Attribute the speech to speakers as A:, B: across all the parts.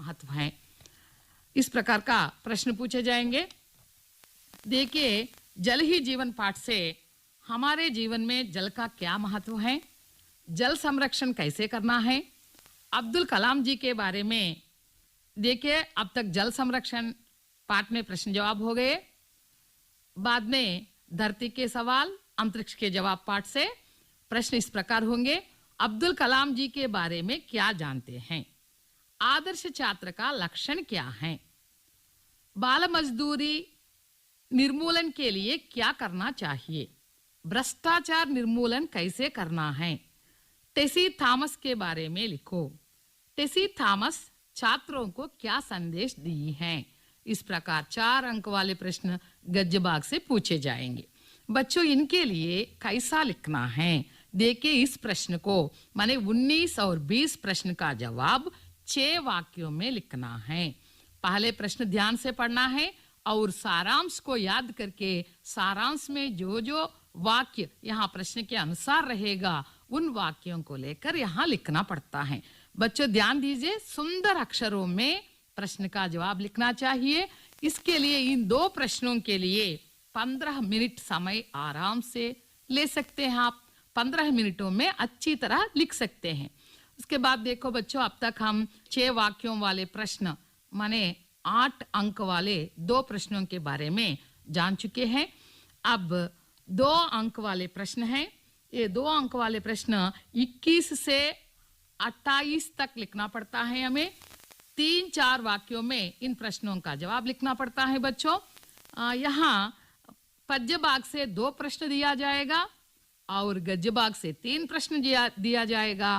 A: महत्व है। इस प्रकार का प्रश्न पूछे जाएंगे। देखिए, जल ही जीवन पाठ से हमारे जीवन में जल का क्या महत्व है, जल संरक्षण कैसे करना है। अब्दुल कलाम जी के बारे में देखिए, अब तक जल संरक्षण पाठ में प्रश्न जवाब हो गए। बाद में धरती के सवाल, अंतरिक्ष के जवाब पाठ से प्रश्न इस प्रकार होंगे। अब्दुल कलाम जी के बारे में क्या जानते हैं? आदर्श छात्र का लक्षण क्या है? बाल मजदूरी निर्मूलन के लिए क्या करना चाहिए? भ्रष्टाचार निर्मूलन कैसे करना है? टेसी थॉमस के बारे में लिखो। टेसी थॉमस छात्रों को क्या संदेश दी हैं? इस प्रकार 4 अंक वाले प्रश्न गज्जबाग से पूछे जाएंगे। बच्चों, इनके लिए कैसा लिखना है? देखिए, इस प्रश्न को माने 19 और 20 प्रश्न का जवाब 6 वाक्यों में लिखना है। पहले प्रश्न ध्यान से पढ़ना है और सारांश को याद करके सारांश में जो जो वाक्य यहाँ प्रश्न के अनुसार रहेगा उन वाक्यों को लेकर यहाँ लिखना पड़ता है। बच्चों ध्यान दीजिए, सुंदर अक्षरों में प्रश्न का जवाब लिखना चाहिए। इसके लिए इन 2 प्रश्नों के लिए 15 मिनट समय आराम से ले सकते हैं आप। 15 मिनटों में अच्छी तरह लिख सकते हैं। उसके बाद देखो बच्चों, अब तक हम 6 वाक्यों वाले प्रश्न माने 8 अंक वाले 2 प्रश्नों के बारे में जान चुके हैं। अब 2 अंक वाले प्रश्न हैं। ये 2 अंक वाले प्रश्न 21 से 28 तक लिखना पड़ता है हमें। 3-4 वाक्यों में इन प्रश्नों का जवाब लिखना पड़ता है बच्चों। यहाँ पद्य भाग से 2 प्रश्न दिया जाएगा और गद्य भाग से 3 प्रश्न दिया जाएगा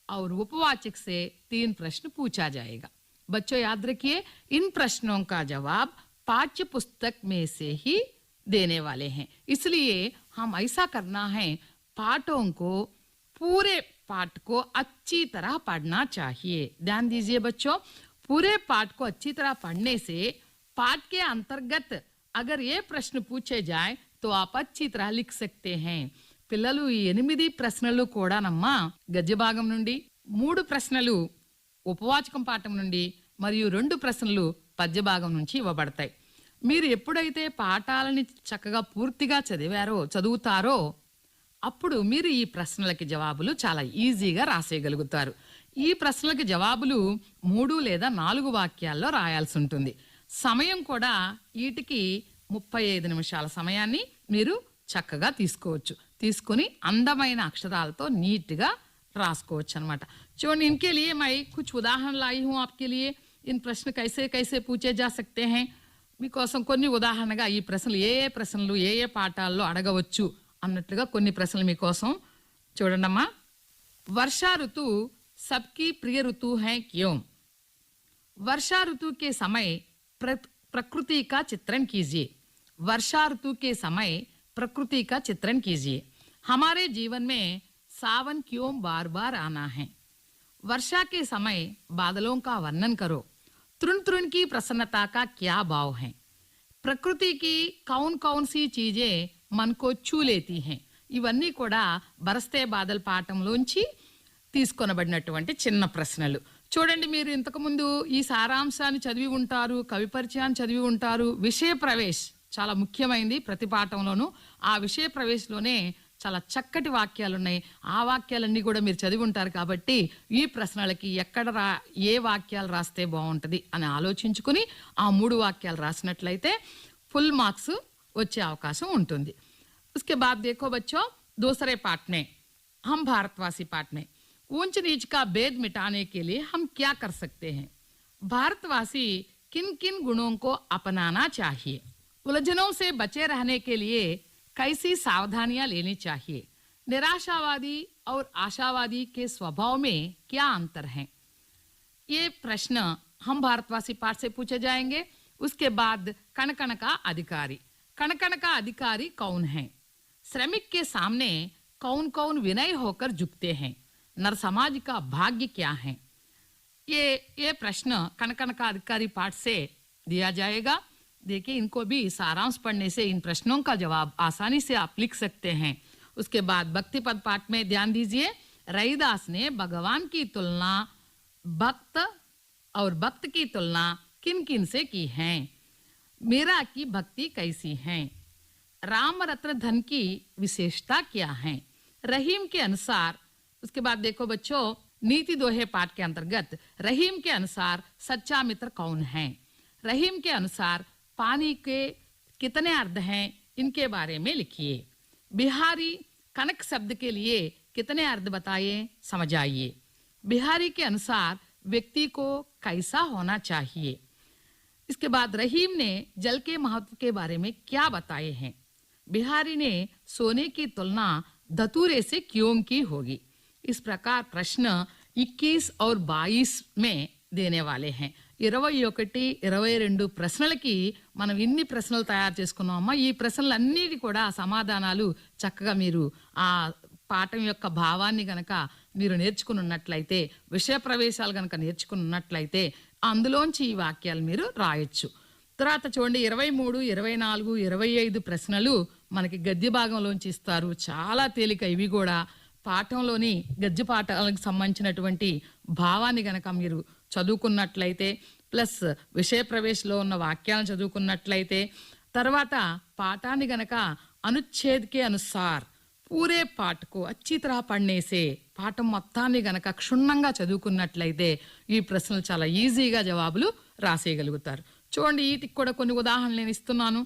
A: और उपवाचक से 3 प्रश्न पूछा जाएगा। बच्चों याद रखिए, इन प्रश्नों का जवाब पाठ्य पुस्तक में से ही देने वाले हैं। इसलिए हम ऐसा करना है, पाठों को पूरे पाठ को अच्छी तरह पढ़ना चाहिए। ध्यान दीजिए बच्चों, पूरे पाठ को अच्छी तरह पढ़ने से पाठ के अंतर्गत अगर ये प्रश्न पूछे जाए तो आप अच्छी तरह लिख सकते हैं। పిల్లలు ఈ 8 ప్రశ్నలు కూడానమ్మా గద్య భాగం నుండి, 3 ప్రశ్నలు ఉపవాచకం పాఠం నుండి మరియు 2 ప్రశ్నలు పద్య భాగం నుంచి ఇవ్వబడతాయి. మీరు ఎప్పుడైతే పాఠాలని చక్కగా పూర్తిగా చదువుతారో అప్పుడు మీరు ఈ ప్రశ్నలకి జవాబులు చాలా ఈజీగా రాసేయగలుగుతారు. ఈ ప్రశ్నలకి జవాబులు 3 లేదా 4 వాక్యాల్లో రాయాల్సి ఉంటుంది. సమయం కూడా వీటికి 35 నిమిషాల సమయాన్ని మీరు చక్కగా తీసుకోవచ్చు. తీసుకొని అందమైన అక్షరాలతో నీట్గా రాసుకోవచ్చు అన్నమాట. చూడండి, इनके लिए मैं कुछ उदाहरण लाई हूँ आपके लिए। इन प्रश्न कैसे कैसे पूछे जा सकते हैं మీకోసం కొన్ని ఉదాహరణగా ఈ ప్రశ్నలు ఏ ప్రశ్నలు ఏ పాఠాల్లో అడగవచ్చు అన్నట్లుగా కొన్ని ప్రశ్నలు మీకోసం చూడండమ్మా. वर्षा ऋतु सबकी प्रिय ऋतु है क्यों? वर्षा ऋतु के समय प्रकृति का चित्रण कीजिए. वर्षा ऋतु के समय प्रकृति का चित्रण कीजिए. हमारे जीवन में सावन क्यों बार बार आना है? वर्षा के समय बादलों का वर्णन करो. तृण तृण की प्रसन्नता का क्या भाव है? प्रकृति की कौन कौन सी चीजें मन को छू लेती हैं? ఇవన్నీ కూడా బరస్తే బాదల్ పాఠంలోంచి తీసుకొనబడినటువంటి చిన్న ప్రశ్నలు. చూడండి, మీరు ఇంతకు ముందు ఈ సారాంశాన్ని చదివి ఉంటారు, కవి పరిచయాన్ని చదివి ఉంటారు. విషయ ప్రవేశ్ చాలా ముఖ్యమైనది ప్రతి పాఠంలోనూ. ఆ విషయ ప్రవేశ్లోనే చాలా చక్కటి వాక్యాలు ఉన్నాయి. ఆ వాక్యాలన్నీ కూడా మీరు చదివి ఉంటారు కాబట్టి ఈ ప్రశ్నలకి ఎక్కడ ఏ వాక్యాలు రాస్తే బాగుంటుంది అని ఆలోచించుకుని ఆ 3 వాక్యాలు రాసినట్లయితే ఫుల్ మార్క్స్ వచ్చే అవకాశం ఉంటుంది. उसके बाद देखो बच्चों, दूसरे पाठ में हम भारतवासी पाठ में ऊंच नीच का भेद मिटाने के लिए हम क्या कर सकते हैं? भारतवासी किन किन गुणों को अपनाना चाहिए? उलझनों से बचे रहने के लिए कैसी सावधानियां लेनी चाहिए? निराशावादी और आशावादी के स्वभाव में क्या अंतर है? ये प्रश्न हम भारतवासी पाठ से पूछे जाएंगे. उसके बाद कण का अधिकारी. कण का अधिकारी कौन है? श्रमिक के सामने कौन कौन विनय होकर झुकते हैं? नर समाज का भाग्य क्या है? ये प्रश्न कण का अधिकारी पाठ से दिया जाएगा. देखिए, इनको भी सारांश पढ़ने से इन प्रश्नों का जवाब आसानी से आप लिख सकते हैं. उसके बाद भक्ति पद पाठ में ध्यान दीजिए. रैदास ने भगवान की तुलना भक्त और भक्त की तुलना किन किन से की है। मीरा की भक्ति कैसी है। राम रत्न धन की विशेषता क्या है। रहीम के अनुसार, उसके बाद देखो बच्चों, नीति दोहे पाठ के अंतर्गत रहीम के अनुसार सच्चा मित्र कौन है। रहीम के अनुसार पानी के कितने अर्थ हैं, इनके बारे में लिखिए। बिहारी कनक शब्द के लिए कितने अर्थ बताइए, समझाइए। बिहारी के अनुसार व्यक्ति को कैसा होना चाहिए। इसके बाद रहीम ने जल के महत्व के बारे में क्या बताए हैं। बिहारी ने सोने की तुलना धतूरे से क्यों की होगी। इस प्रकार प्रश्न 21 और 22 में దేనే వాలే హై 21 22 ప్రశ్నలకి మనం ఇన్ని ప్రశ్నలు తయారు చేసుకున్నామా. ఈ ప్రశ్నలన్నిటి కూడా సమాధానాలు చక్కగా మీరు ఆ పాఠం యొక్క భావాన్ని గనక మీరు నేర్చుకుని ఉన్నట్లయితే, విషయ ప్రవేశాలు గనక నేర్చుకుని ఉన్నట్లయితే అందులోంచి ఈ వాక్యాలు మీరు రాయొచ్చు. తర్వాత చూడండి 23, 24, 25 ప్రశ్నలు మనకి గద్య భాగంలోంచి ఇస్తారు. చాలా తేలిక ఇవి కూడా. పాఠంలోని గద్య పాఠాలకు సంబంధించినటువంటి భావాన్ని గనక మీరు చదువుకున్నట్లయితే, ప్లస్ విషయ ప్రవేశంలో ఉన్న వాక్యాలను చదువుకున్నట్లయితే, తర్వాత పాఠాన్ని గనక అనుచ్ఛేద్ కే అనుసార్ పూరే పాఠకు అచ్చి తరహ పढ़ने से పాఠం మొత్తాన్ని గనక క్షుణ్ణంగా చదువుకున్నట్లయితే ఈ ప్రశ్నలు చాలా ఈజీగా జవాబులు రాసేయగలుగుతారు. చూడండి, వీటికి కూడా కొన్ని ఉదాహరణలు నేను ఇస్తున్నాను.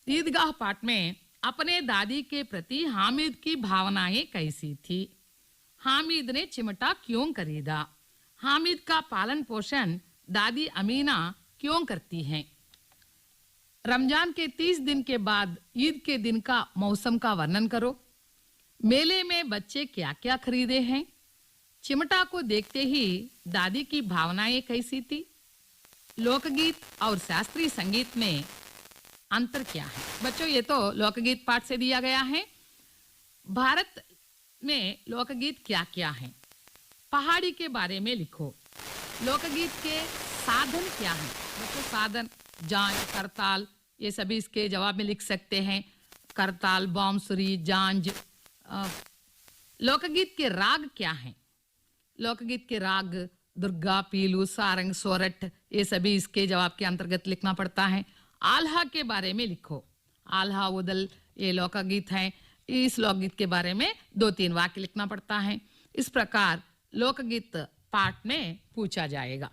A: ईदगाह पाठ में अपने दादी के प्रति हामिद की भावनाएं कैसी थी. हामिद ने चिमटा क्यों खरीदा. हामिद का पालन पोषण दादी अमीना क्यों करती हैं. रमजान के 30 दिन के बाद ईद के दिन का मौसम का वर्णन करो. मेले में बच्चे क्या क्या खरीदे हैं. चिमटा को देखते ही दादी की भावनाएं कैसी थी. लोकगीत और शास्त्रीय संगीत में अंतर क्या है. बच्चों, ये तो लोकगीत पाठ से दिया गया है. भारत में लोकगीत क्या क्या है. पहाड़ी के बारे में लिखो. लोकगीत के साधन क्या है. बच्चों, साधन जांज, करताल, ये सभी इसके जवाब में लिख सकते हैं. करताल, बांसुरी, जांज. लोकगीत के राग क्या हैं. लोकगीत के राग दुर्गा, पीलू, सारंग, सोरठ, ये सभी इसके जवाब के अंतर्गत लिखना पड़ता है. आल्हा के बारे में लिखो. आल्हा, उदल, ये लोकगीत हैं. इस लोकगीत के बारे में 2-3 वाक्य लिखना पड़ता है. इस प्रकार लोकगीत पाठ में पूछा जाएगा.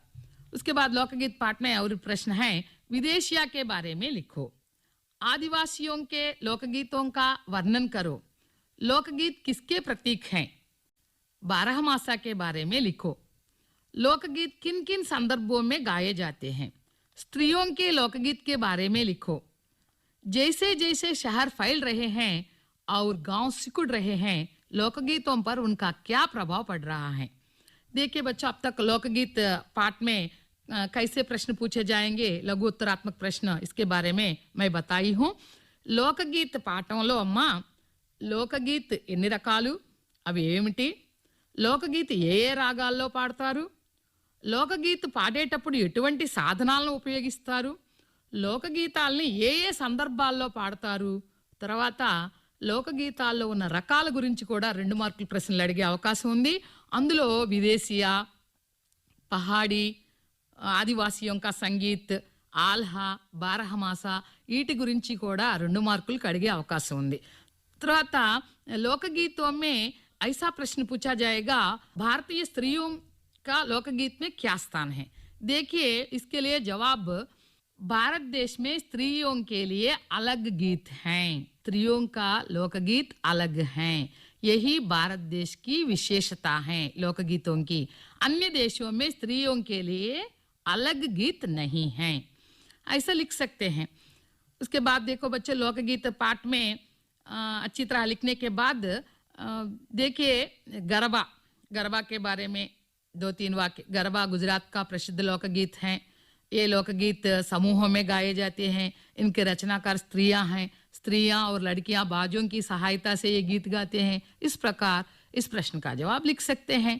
A: उसके बाद लोकगीत पाठ में और प्रश्न है, विदेशिया के बारे में लिखो. आदिवासियों के लोकगीतों का वर्णन करो. लोकगीत किसके प्रतीक हैं. बारहमासा के बारे में लिखो. लोकगीत किन किन संदर्भों में गाए जाते हैं. स्त्रियों के लोकगीत के बारे में लिखो. जैसे जैसे शहर फैल रहे हैं और गांव सिकुड़ रहे हैं, लोकगीतों पर उनका क्या प्रभाव पड़ रहा है. देखिए बच्चों, अब तक लोकगीत पाठ में कैसे प्रश्न पूछे जाएंगे, लघु उत्तरात्मक प्रश्न, इसके बारे में मैं बताई हूँ. లోకగీత పాఠంలో అమ్మ లోకగీత్ ఎన్ని రకాలు, అవి ఏమిటి, లోకగీత్ ఏ ఏ రాగాల్లో పాడతారు, లోకగీత్ పాడేటప్పుడు ఎటువంటి సాధనాలను ఉపయోగిస్తారు, లోకగీతాల్ని ఏ ఏ సందర్భాల్లో పాడతారు, తర్వాత లోకగీతాల్లో ఉన్న రకాల గురించి కూడా 2 మార్కుల ప్రశ్నలు అడిగే అవకాశం ఉంది. అందులో విదేశీయ, పహాడీ, ఆదివాసియోं का సంగీత్, ఆల్హా, బారహమాసా, వీటి గురించి కూడా 2 మార్కులకు అడిగే అవకాశం ఉంది. తర్వాత लोकगीतों में ऐसा प्रश्न पूछा जाएगा, भारतीय स्त्रियों का लोकगीत में क्या स्थान है. देखिए, इसके लिए जवाब, भारत देश में स्त्रियों के लिए अलग गीत हैं. स्त्रियों का लोकगीत अलग हैं. यही भारत देश की विशेषता है लोकगीतों की. अन्य देशों में स्त्रियों के लिए अलग गीत नहीं हैं. ऐसा लिख सकते हैं. उसके बाद देखो बच्चे, लोकगीत पाठ में अच्छी तरह लिखने के बाद देखिए गरबा. गरबा के बारे में 2-3 वाक्य. गरबा गुजरात का प्रसिद्ध लोकगीत है. ये लोकगीत समूहों में गाए जाते हैं. इनके रचनाकार स्त्रियां हैं. स्त्रियां और लड़कियां बाजों की सहायता से ये गीत गाते हैं. इस प्रकार इस प्रश्न का जवाब लिख सकते हैं.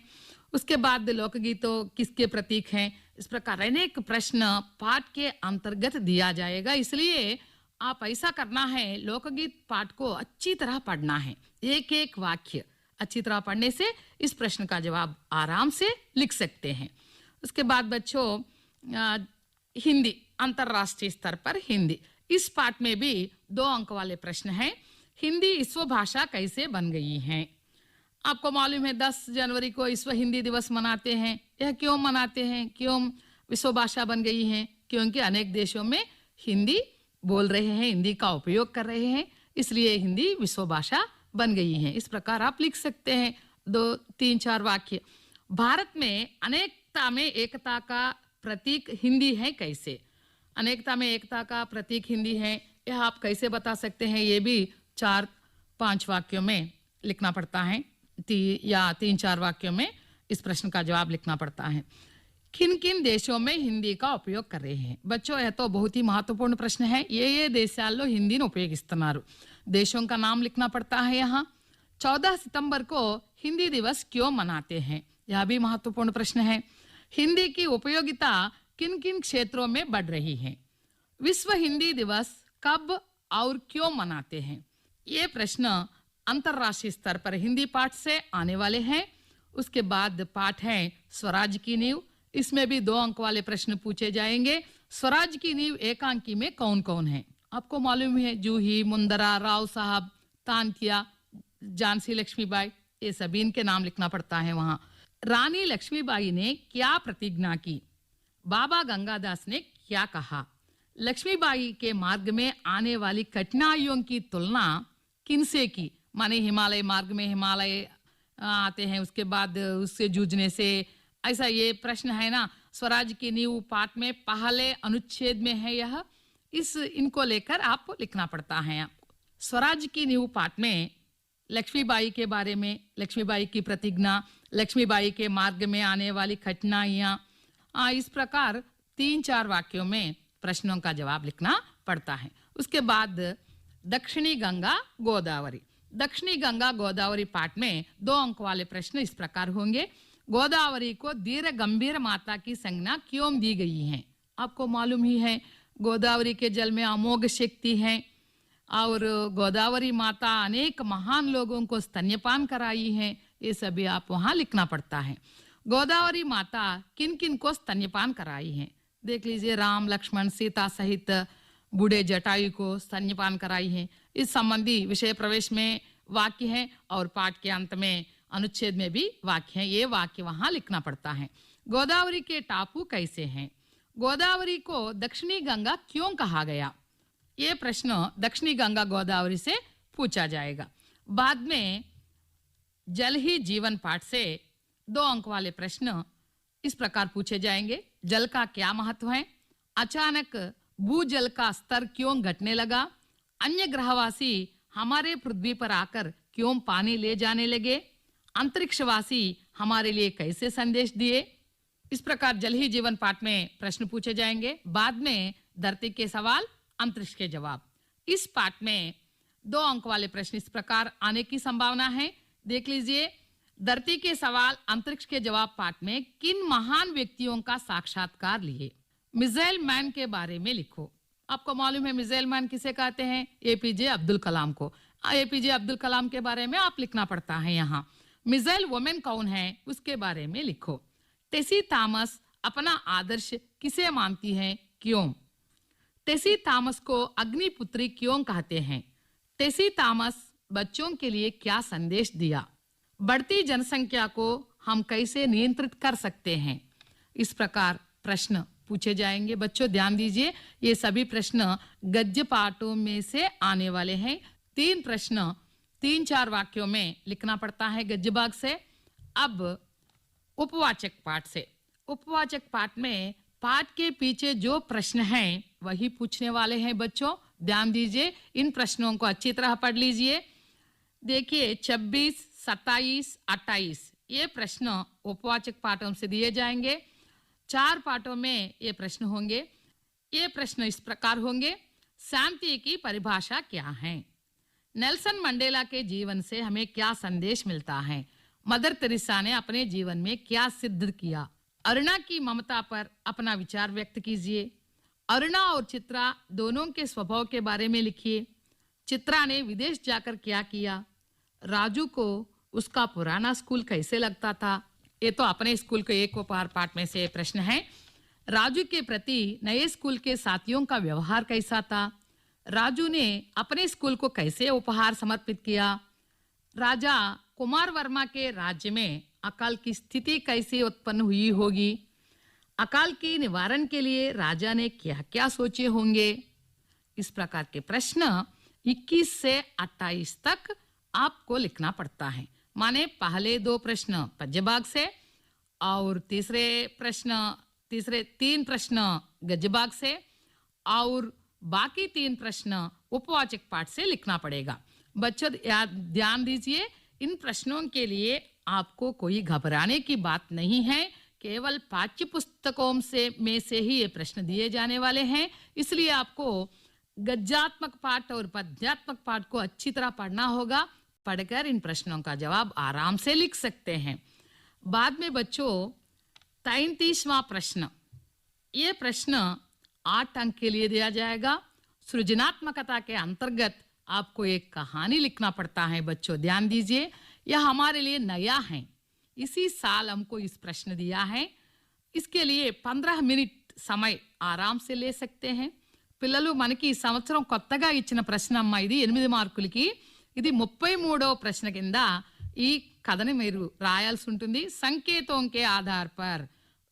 A: उसके बाद लोकगीतों किसके प्रतीक हैं. इस प्रकार अनेक प्रश्न पाठ के अंतर्गत दिया जाएगा. इसलिए आप ऐसा करना है, लोकगीत पाठ को अच्छी तरह पढ़ना है. एक एक वाक्य अच्छी तरह पढ़ने से इस प्रश्न का जवाब आराम से लिख सकते हैं. उसके बाद बच्चों, अ, हिंदी, अंतर्राष्ट्रीय स्तर पर हिंदी। इस पाठ में भी 2 अंक वाले प्रश्न हैं। हिंदी विश्व भाषा कैसे बन गई है? आपको मालूम है 10 जनवरी को विश्व हिंदी दिवस मनाते हैं। यह क्यों मनाते हैं? क्यों विश्व भाषा बन गई है? क्योंकि अनेक देशों में हिंदी बोल रहे हैं, हिंदी का उपयोग कर रहे हैं, इसलिए हिंदी विश्व भाषा बन गई है। इस प्रकार आप लिख सकते हैं 2, 3, 4 वाक्य। भारत में अनेकता में एकता का प्रतीक हिंदी है कैसे? अनेकता में एकता का प्रतीक हिंदी है, यह आप कैसे बता सकते हैं? ये भी 4-5 वाक्यों में लिखना पड़ता है, या 3-4 वाक्यों में इस प्रश्न का जवाब लिखना पड़ता है। किन किन देशों में हिंदी का उपयोग कर रहे हैं? बच्चों, यह तो बहुत ही महत्वपूर्ण प्रश्न है। ये देशाల్లో हिंदी ఉపయోగిస్తున్నారు, देशों का नाम लिखना पड़ता है। यहाँ 14 सितंबर को हिंदी दिवस क्यों मनाते हैं? यह भी महत्वपूर्ण प्रश्न है। हिंदी की उपयोगिता किन किन क्षेत्रों में बढ़ रही है? विश्व हिंदी दिवस कब और क्यों मनाते हैं? ये प्रश्न अंतर्राष्ट्रीय स्तर पर हिंदी पाठ से आने वाले हैं। उसके बाद पाठ है स्वराज की नींव। इसमें भी 2 अंक वाले प्रश्न पूछे जाएंगे। स्वराज की नींव एकांकी में कौन कौन है? आपको मालूम है जूही, मुंदरा, राव साहब, तांतिया, झांसी लक्ष्मीबाई, ये सभी इनके नाम लिखना पड़ता है। वहां रानी लक्ष्मीबाई ने क्या प्रतिज्ञा की? बाबा गंगादास ने क्या कहा? लक्ष्मीबाई के मार्ग में आने वाली कठिनाइयों की तुलना किनसे की? माने हिमालय मार्ग में हिमालय आते हैं, उसके बाद उससे जूझने से, ऐसा ये प्रश्न है ना। स्वराज की नींव पाठ में पहले अनुच्छेद में है यह, इनको लेकर आपको लिखना पड़ता है। आपको स्वराज की नींव पाठ में लक्ष्मीबाई के बारे में, लक्ष्मीबाई की प्रतिज्ञा, लक्ष्मीबाई के मार्ग में आने वाली कठिनाइयां, इस प्रकार 3-4 वाक्यों में प्रश्नों का जवाब लिखना पड़ता है। उसके बाद दक्षिणी गंगा गोदावरी। दक्षिणी गंगा गोदावरी पाठ में 2 अंक वाले प्रश्न इस प्रकार होंगे। गोदावरी को धीर गंभीर माता की संज्ञा क्यों दी गई है? आपको मालूम ही है गोदावरी के जल में अमोघ शक्ति है, और गोदावरी माता अनेक महान लोगों को स्तन्यपान कराई है। ये सभी आप वहां लिखना पड़ता है। गोदावरी माता किन किन को स्तन्यपान कराई है? देख लीजिए, राम, लक्ष्मण, सीता सहित बूढ़े जटायु को स्तन्यपान कराई है। इस संबंधी विषय प्रवेश में वाक्य है और पाठ के अंत में अनुच्छेद में भी वाक्य है। ये वाक्य वहां लिखना पड़ता है। गोदावरी के टापू कैसे हैं? गोदावरी को दक्षिणी गंगा क्यों कहा गया? ये प्रश्न दक्षिणी गंगा गोदावरी से पूछा जाएगा। बाद में जल ही जीवन पाठ से 2 अंक वाले प्रश्न इस प्रकार पूछे जाएंगे। जल का क्या महत्व है? अचानक भूजल का स्तर क्यों घटने लगा? अन्य ग्रहवासी हमारे पृथ्वी पर आकर क्यों पानी ले जाने लगे? अंतरिक्षवासी हमारे लिए कैसे संदेश दिए? इस प्रकार जल ही जीवन पाठ में प्रश्न पूछे जाएंगे। बाद में धरती के सवाल, अंतरिक्ष के जवाब। इस पाठ में 2 अंक वाले प्रश्न इस प्रकार आने की संभावना है। देख लीजिए, धरती के सवाल, अंतरिक्ष के जवाब पाठ में किन महान व्यक्तियों का साक्षात्कार लिए? मिसाइल मैन के बारे में लिखो। आपको मालूम है मिसाइल मैन किसे कहते हैं? एपीजे अब्दुल कलाम को। एपीजे अब्दुल कलाम के बारे में आप लिखना पड़ता है। यहाँ मिसाइल वुमेन कौन है, उसके बारे में लिखो। टेसी थॉमस अपना आदर्श किसे मानती है, क्यों? टेसी थॉमस को अग्निपुत्री क्यों कहते हैं? टेसी थॉमस बच्चों के लिए क्या संदेश दिया? बढ़ती जनसंख्या को हम कैसे नियंत्रित कर सकते हैं? इस प्रकार प्रश्न पूछे जाएंगे। बच्चों ध्यान दीजिए, ये सभी प्रश्न गद्य पाठों में से आने वाले हैं। 3 प्रश्न 3-4 वाक्यों में लिखना पड़ता है गद्य भाग से। अब उपवाचक पाठ से। उपवाचक पाठ में पाठ के पीछे जो प्रश्न हैं वही पूछने वाले हैं। बच्चों ध्यान दीजिए, इन प्रश्नों को अच्छी तरह पढ़ लीजिए। देखिए 26, 27, 28 ये प्रश्न उपवाचक पाठों से दिए जाएंगे। 4 पाठों में ये प्रश्न होंगे। ये प्रश्न इस प्रकार होंगे। शांति की परिभाषा क्या है? नेल्सन मंडेला के जीवन से हमें क्या संदेश मिलता है? मदर तेरेसा ने अपने जीवन में क्या सिद्ध किया? अरुणा की ममता पर अपना विचार व्यक्त कीजिए। अरुणा और चित्रा दोनों के स्वभाव के बारे में लिखिए। चित्रा ने विदेश जाकर क्या किया? राजू को उसका पुराना स्कूल कैसे लगता था? ये तो अपने स्कूल के एक उपहार पाठ में से प्रश्न है। राजू के प्रति नए स्कूल के साथियों का व्यवहार कैसा था? राजू ने अपने स्कूल को कैसे उपहार समर्पित किया? राजा कुमार वर्मा के राज्य में अकाल की स्थिति कैसे उत्पन्न हुई होगी? अकाल के निवारण के लिए राजा ने क्या क्या सोचे होंगे? इस प्रकार के प्रश्न 21 से 28 तक आपको लिखना पड़ता है। माने पहले 2 प्रश्न पद्य भाग से और तीसरे 3 प्रश्न गद्य भाग से और बाकी 3 प्रश्न उपवाचक पाठ से लिखना पड़ेगा। बच्चों ध्यान दीजिए, इन प्रश्नों के लिए आपको कोई घबराने की बात नहीं है। केवल पाठ्य पुस्तकों में से ही ये प्रश्न दिए जाने वाले हैं, इसलिए आपको गद्यात्मक पाठ और पद्यात्मक पाठ को अच्छी तरह पढ़ना होगा। पढ़कर इन प्रश्नों का जवाब आराम से लिख सकते हैं। बाद में बच्चों 33वां प्रश्न, ये प्रश्न 8 अंक के लिए दिया जाएगा। सृजनात्मकता के अंतर्गत आपको एक कहानी लिखना पड़ता है। बच्चों ध्यान दीजिए, यह हमारे लिए नया है, इसी साल हमको इस प्रश्न दिया है। इसके लिए 15 मिनट समय आराम से ले सकते हैं। పిల్లలు మనకి ఈ సంవత్సరం కొత్తగా ఇచ్చిన ప్రశ్న అమ్మ, ఇది 8 మార్కులకి, ఇది 33వ ప్రశ్న కింద ఈ కథని మీరు రాయాల్సి ఉంటుంది. సంకేతంకే ఆధార్ పర్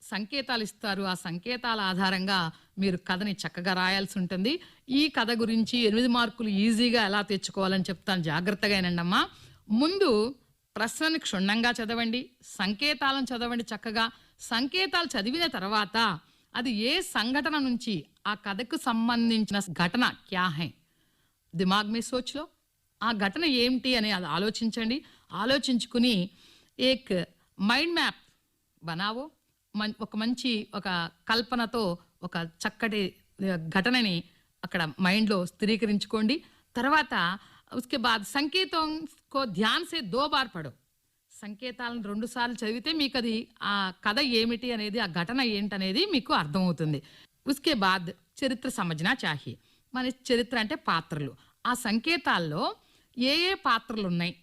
A: సంకేతాలు ఇస్తారు, ఆ సంకేతాల ఆధారంగా మీరు కథని చక్కగా రాయాల్సి ఉంటుంది. ఈ కథ గురించి 8 మార్కులు ఈజీగా ఎలా తెచ్చుకోవాలని చెప్తాను, జాగ్రత్తగా వినండమ్మా. ముందు ప్రశ్నని క్షుణ్ణంగా చదవండి, సంకేతాలను చదవండి చక్కగా. సంకేతాలు చదివిన తర్వాత అది ఏ సంఘటన నుంచి, ఆ కథకు సంబంధించిన ఘటన క్యా హై, దిమాగ్ మే సోచ్ లో, ఆ ఘటన ఏమిటి అని అది ఆలోచించండి. ఆలోచించుకుని ఏక్ మైండ్ మ్యాప్ బనావో, ఒక మంచి ఒక కల్పనతో ఒక చక్కటి ఘటనని అక్కడ మైండ్లో స్థిరీకరించుకోండి. తర్వాత उसके बाद సంకేతం కో ధ్యాన్ సే 2 బార్ పడో. సంకేతాలను 2 సార్లు చదివితే మీకు అది ఆ కథ ఏమిటి అనేది, ఆ ఘటన ఏంటనేది మీకు అర్థమవుతుంది. ఉస్కే బాద్ చరిత్ర సమజ్నా చాహియే. మన చరిత్ర అంటే పాత్రలు, ఆ సంకేతాల్లో ఏ ఏ పాత్రలు ఉన్నాయి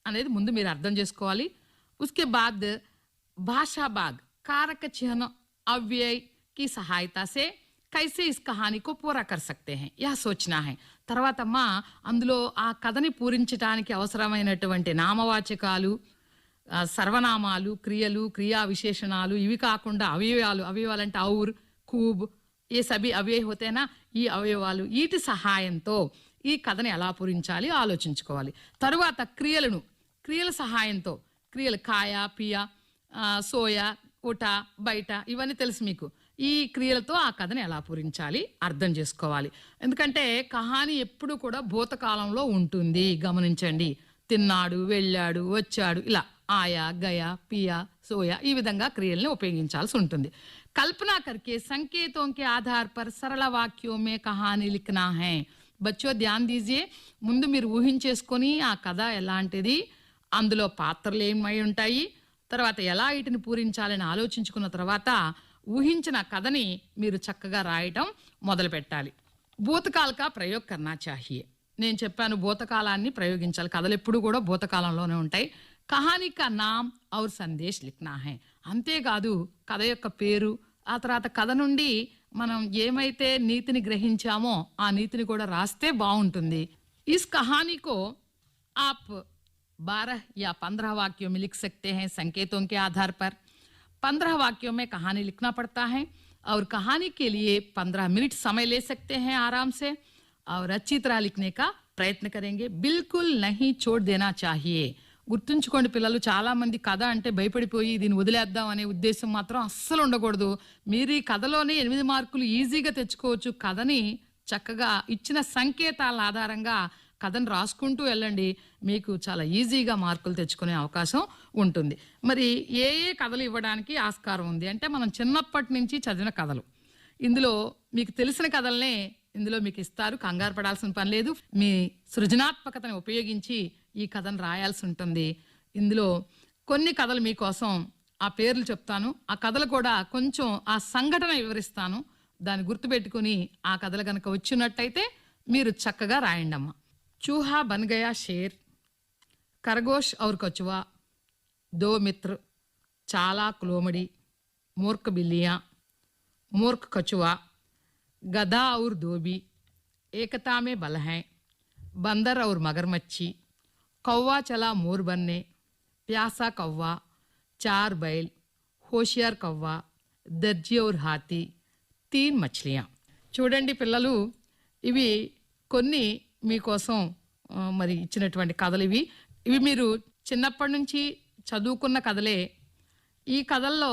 A: అనేది ముందు మీరు అర్థం చేసుకోవాలి. ఉస్కే బాద్ భాషా బాగ్ कारक चिन्ह अव्यय की सहायता से कैसे इस कहानी को पूरा कर सकते हैं, यह सोचना है. తర్వాత అమ్మా అందులో ఆ కథని పూరించడానికి అవసరమైనటువంటి నామవాచకాలు, సర్వనామాలు, క్రియలు, క్రియా విశేషణాలు, ఇవి కాకుండా అవయవాలు అంటే ఔర్, కూబ్, ఏ సభి అవ్యయ హోతేనా, ఈ అవయవాలు, వీటి సహాయంతో ఈ కథని ఎలా పూరించాలి ఆలోచించుకోవాలి. తరువాత క్రియల సహాయంతో, క్రియలు కాయ, పియ, సోయా, ఊట, బయట, ఇవన్నీ తెలుసు మీకు. ఈ క్రియలతో ఆ కథని ఎలా పూరించాలి అర్థం చేసుకోవాలి. ఎందుకంటే కహాని ఎప్పుడు కూడా భూతకాలంలో ఉంటుంది, గమనించండి. తిన్నాడు, వెళ్ళాడు, వచ్చాడు, ఇలా ఆయా, గయా, పియా, సోయా, ఈ విధంగా క్రియల్ని ఉపయోగించాల్సి ఉంటుంది. కల్పనా కర్కే సంకేతం కే ఆధార్ పర్ సరళ వాక్యోं में కహాని లిఖనా హై. బచ్చో ధ్యాన్ దీజియే, ముందు మీరు ఊహించేసుకొని ఆ కథ ఎలాంటిది, అందులో పాత్రలు ఏమై ఉంటాయి, తర్వాత ఎలా వీటిని పూరించాలని ఆలోచించుకున్న తర్వాత ఊహించిన కథని మీరు చక్కగా రాయటం మొదలు పెట్టాలి. భూతకాలకా ప్రయోగ కర్నా చాహియే. నేను చెప్పాను భూతకాలాన్ని ప్రయోగించాలి, కథలు ఎప్పుడు కూడా భూతకాలంలోనే ఉంటాయి. కహానీ కా నామ్ ఔర్ సందేశ్ లిఖనా హై. అంతేకాదు కథ యొక్క పేరు, ఆ తర్వాత కథ నుండి మనం ఏమైతే నీతిని గ్రహించామో ఆ నీతిని కూడా రాస్తే బాగుంటుంది. ఇస్ కహానీకో ఆప్ 12 या 15 वाक्यों में लिख सकते हैं संकेतों के आधार पर. 15 वाक्यों में कहानी लिखना पड़ता है और कहानी के लिए 15 मिनट समय ले सकते हैं आराम से और अच्छी तरह लिखने का प्रयत्न करेंगे. बिल्कुल नहीं छोड़ देना चाहिए. గుర్తుంచుకోండి పిల్లలు, చాలా మంది కథ అంటే భయపడిపోయి దీన్ని వదిలేద్దాం అనే ఉద్దేశం మాత్రం అస్సలు ఉండకూడదు. మీరు ఈ కథలోనే 8 మార్కులు ఈజీగా తెచ్చుకోవచ్చు. కథని చక్కగా ఇచ్చిన సంకేతాల ఆధారంగా కథను రాసుకుంటూ వెళ్ళండి, మీకు చాలా ఈజీగా మార్కులు తెచ్చుకునే అవకాశం ఉంటుంది. మరి ఏ ఏ కథలు ఇవ్వడానికి ఆస్కారం ఉంది అంటే, మనం చిన్నప్పటి నుంచి చదివిన కథలు, ఇందులో మీకు తెలిసిన కథలనే ఇందులో మీకు ఇస్తారు. కంగారు పడాల్సిన పని లేదు. మీ సృజనాత్మకతను ఉపయోగించి ఈ కథను రాయాల్సి ఉంటుంది. ఇందులో కొన్ని కథలు మీకోసం ఆ పేర్లు చెప్తాను, ఆ కథలు కూడా కొంచెం ఆ సంఘటన వివరిస్తాను. దాన్ని గుర్తుపెట్టుకుని ఆ కథలు కనుక వచ్చినట్టయితే మీరు చక్కగా రాయండి అమ్మ. चूहा बन गया शेर, खरगोश और कछुआ, 2 मित्र, चालाक लोमड़ी, मूर्ख बिल्लियाँ, मूर्ख कछुआ, गधा और धोबी, एकता में बल है, बंदर और मगरमच्छी, कौवा चला मोर बनने, प्यासा कौवा, चार बैल, होशियार कौवा, दर्जी और हाथी, 3 మచిలియా. చూడండి పిల్లలు, ఇవి కొన్ని మీకోసం మరి ఇచ్చినటువంటి కథలు ఇవి మీరు చిన్నప్పటి నుంచి చదువుకున్న కథలే. ఈ కథల్లో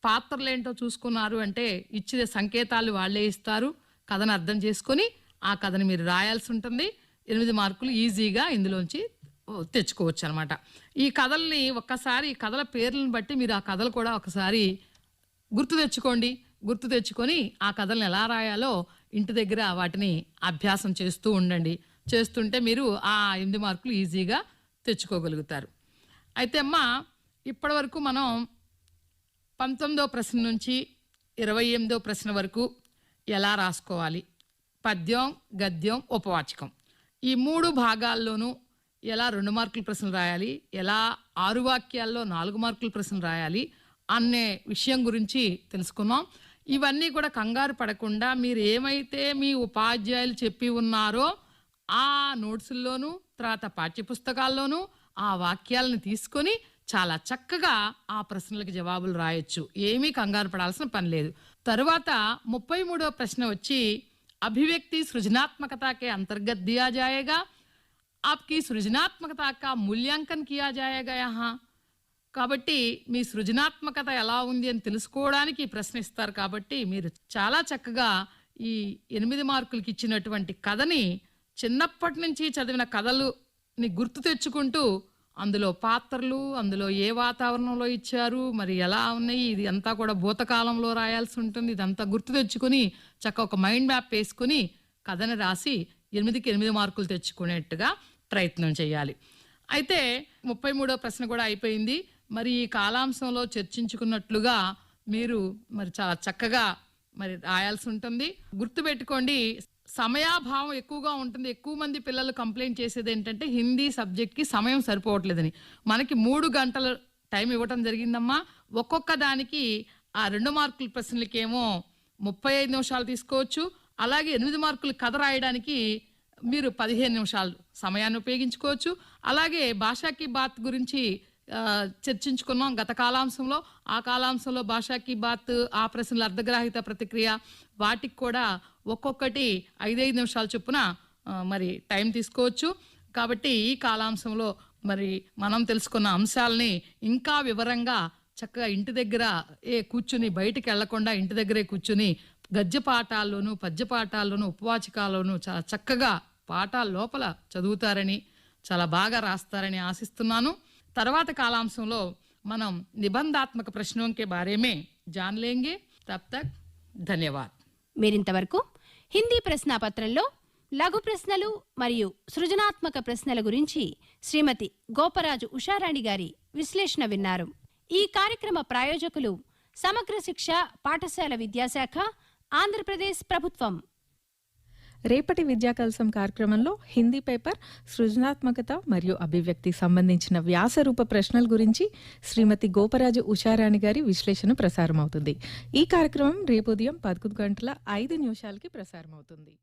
A: పాత్రలేంటో చూసుకున్నారు అంటే ఇచ్చిన సంకేతాలు వాళ్ళే ఇస్తారు. కథను అర్థం చేసుకొని ఆ కథను మీరు రాయాల్సి ఉంటుంది. 8 మార్కులు ఈజీగా ఇందులోంచి తెచ్చుకోవచ్చు అనమాట. ఈ కథల్ని ఒక్కసారి ఈ కథల పేర్లను బట్టి మీరు ఆ కథలు కూడా ఒకసారి గుర్తు తెచ్చుకొని ఆ కథలను ఎలా రాయాలో ఇంటి దగ్గర వాటిని అభ్యాసం చేస్తూ ఉండండి. చేస్తుంటే మీరు ఆ 8 మార్కులు ఈజీగా తెచ్చుకోగలుగుతారు. అయితే అమ్మ, ఇప్పటి వరకు మనం 19వ ప్రశ్న నుంచి 28వ ప్రశ్న వరకు ఎలా రాసుకోవాలి, పద్యం, గద్యం, ఉపవాచకం, ఈ 3 భాగాల్లోనూ ఎలా 2 మార్కుల ప్రశ్నలు రాయాలి, ఎలా 6 వాక్యాల్లో 4 మార్కుల ప్రశ్నలు రాయాలి అనే విషయం గురించి తెలుసుకున్నాం. ఇవన్నీ కూడా కంగారు పడకుండా మీరు ఏమైతే మీ ఉపాధ్యాయులు చెప్పి ఉన్నారో ఆ నోట్సుల్లోనూ తర్వాత పాఠ్యపుస్తకాల్లోనూ ఆ వాక్యాలను తీసుకొని చాలా చక్కగా ఆ ప్రశ్నలకు జవాబులు రాయొచ్చు. ఏమీ కంగారు పడాల్సిన పని లేదు. తరువాత 33వ ప్రశ్న వచ్చి अभिव्यक्ति सृजनात्मकता के अंतर्गत दिया जाएगा. आपकी सृजनात्मकता का मूल्यांकन किया जाएगा यहाँ. కాబట్టి మీ సృజనాత్మకత ఎలా ఉంది అని తెలుసుకోవడానికి ఈ ప్రశ్న ఇస్తారు. కాబట్టి మీరు చాలా చక్కగా ఈ 8 మార్కులకి ఇచ్చినటువంటి కథని చిన్నప్పటి నుంచి చదివిన కథలుని గుర్తు తెచ్చుకుంటూ అందులో పాత్రలు, అందులో ఏ వాతావరణంలో ఇచ్చారు, మరి ఎలా ఉన్నాయి, ఇది అంతా కూడా భూతకాలంలో రాయాల్సి ఉంటుంది. ఇదంతా గుర్తు తెచ్చుకొని చక్కగా ఒక మైండ్ మ్యాప్ వేసుకుని కథని రాసి 8కి 8 మార్కులు తెచ్చుకునేట్టుగా ప్రయత్నం చేయాలి. అయితే 33వ ప్రశ్న కూడా అయిపోయింది. మరి ఈ కాలాంశంలో చర్చించుకున్నట్లుగా మీరు మరి చాలా చక్కగా మరి రాయాల్సి ఉంటుంది. గుర్తుపెట్టుకోండి, సమయాభావం ఎక్కువగా ఉంటుంది. ఎక్కువ మంది పిల్లలు కంప్లైంట్ చేసేది ఏంటంటే హిందీ సబ్జెక్ట్కి సమయం సరిపోవట్లేదని. మనకి 3 గంటల టైం ఇవ్వటం జరిగిందమ్మా. ఒక్కొక్క దానికి ఆ 2 మార్కుల ప్రశ్నలకేమో 35 నిమిషాలు తీసుకోవచ్చు. అలాగే 8 మార్కులు కథ రాయడానికి మీరు 15 నిమిషాలు సమయాన్ని ఉపయోగించుకోవచ్చు. అలాగే భాషాకి బాత్ గురించి చర్చించుకున్నాం గత కాలాంశంలో. ఆ కాలాంశంలో భాషాకి బాత్, ఆ ప్రశ్నల అర్ధగ్రాహిత ప్రతిక్రియ, వాటికి కూడా ఒక్కొక్కటి 5-5 నిమిషాల చొప్పున మరి టైం తీసుకోవచ్చు. కాబట్టి ఈ కాలాంశంలో మరి మనం తెలుసుకున్న అంశాలని ఇంకా వివరంగా చక్కగా ఇంటి దగ్గర కూర్చుని బయటికి వెళ్లకుండా ఇంటి దగ్గరే కూర్చుని గద్య పాఠాల్లోనూ పద్య పాఠాల్లోనూ ఉపవాచకాల్లోనూ చాలా చక్కగా పాఠాల లోపల చదువుతారని, చాలా బాగా రాస్తారని ఆశిస్తున్నాను. తర్వాత కాలాంశంలో మనం నిబంధాత్మక ప్రశ్నों के बारे में जान लेंगे. तब तक धन्यवाद.
B: మీరింతవరకు హిందీ ప్రశ్నాపత్రంలో లఘు ప్రశ్నలు మరియు సృజనాత్మక ప్రశ్నల గురించి శ్రీమతి గోపరాజు ఉషారాణి గారి విశ్లేషణ విన్నారు. ఈ కార్యక్రమ ప్రాయోజకులు సమగ్ర శిక్ష పాఠశాల విద్యాశాఖ, ఆంధ్రప్రదేశ్ ప్రభుత్వం.
C: రేపటి విద్యాకల్సం కార్యక్రమంలో హిందీ పేపర్ సృజనాత్మకత మరియు అభివ్యక్తి సంబంధించిన వ్యాసరూప ప్రశ్నల గురించి శ్రీమతి గోపరాజు ఉషారాణి గారి విశ్లేషణ ప్రసారమవుతుంది. ఈ కార్యక్రమం రేపు ఉదయం 11:05 ప్రసారమవుతుంది.